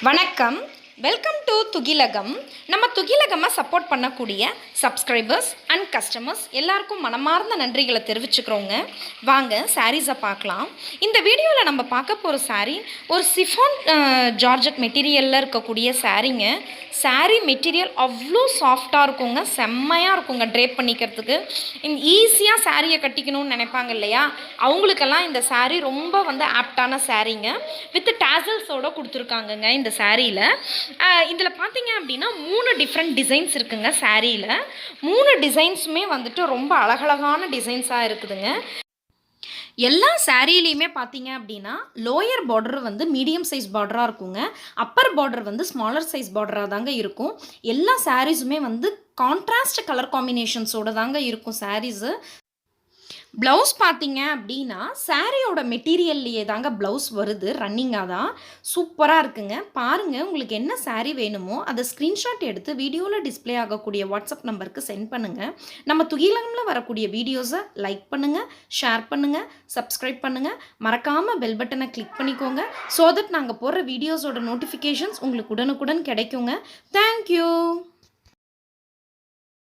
வணக்கம், welcome to Thugilagam. நம்ம துகிலகமாக சப்போர்ட் பண்ணக்கூடிய சப்ஸ்கிரைபர்ஸ் அண்ட் கஸ்டமர்ஸ் எல்லாருக்கும் மனமார்ந்த நன்றிகளை தெரிவிச்சுக்கிறோங்க. வாங்க சாரீஸை பார்க்கலாம். இந்த வீடியோவில் நம்ம பார்க்க போகிற சாரீ ஒரு சிஃபான் ஜார்ஜட் மெட்டீரியலில் இருக்கக்கூடிய சாரீங்க. சாரீ மெட்டீரியல் அவ்வளோ சாஃப்டாக இருக்குங்க, செம்மையாக இருக்குங்க ட்ரேப் பண்ணிக்கிறதுக்கு. ஈஸியாக சாரியை கட்டிக்கணும்னு நினைப்பாங்க இல்லையா, அவங்களுக்கெல்லாம் இந்த சாரீ ரொம்ப ஆப்டான சாரீங்க. வித் டேசல்ஸோடு கொடுத்துருக்காங்கங்க இந்த சாரியில். இதில் பார்த்தீங்க அப்படின்னா 3 டிஃப்ரெண்ட் டிசைன்ஸ் இருக்குங்க சாரியில். 3 டிசைன்ஸுமே ரொம்ப அழகழகான டிசைன்ஸாக இருக்குதுங்க. எல்லா சாரீலையுமே பார்த்தீங்க அப்படின்னா லோயர் பார்டர் மீடியம் சைஸ் பார்டராக இருக்குங்க, அப்பர் பார்டர் ஸ்மாலர் சைஸ் பார்டராக தாங்க இருக்கும். எல்லா சாரீஸுமே கான்ட்ராஸ்ட் கலர் காம்பினேஷன்ஸோடு தாங்க இருக்கும் சாரீஸு. ப்ளவுஸ் பார்த்தீங்க அப்படின்னா சாரியோட மெட்டீரியல்லையே தாங்க ப்ளவுஸ் வருது, ரன்னிங்காக தான். சூப்பராக இருக்குங்க. பாருங்கள், உங்களுக்கு என்ன சாரீ வேணுமோ அதை ஸ்க்ரீன்ஷாட் எடுத்து வீடியோவில் டிஸ்பிளே ஆகக்கூடிய வாட்ஸ்அப் நம்பருக்கு சென்ட் பண்ணுங்கள். நம்ம துகிலகமில் வரக்கூடிய வீடியோஸை லைக் பண்ணுங்கள், ஷேர் பண்ணுங்கள், சப்ஸ்கிரைப் பண்ணுங்கள். மறக்காமல் பெல் பட்டனை கிளிக் பண்ணிக்கோங்க. ஸோ தட் நாங்கள் போடுற வீடியோஸோட நோட்டிஃபிகேஷன்ஸ் உங்களுக்கு உடனுக்குடன் கிடைக்குங்க. தேங்க்யூ.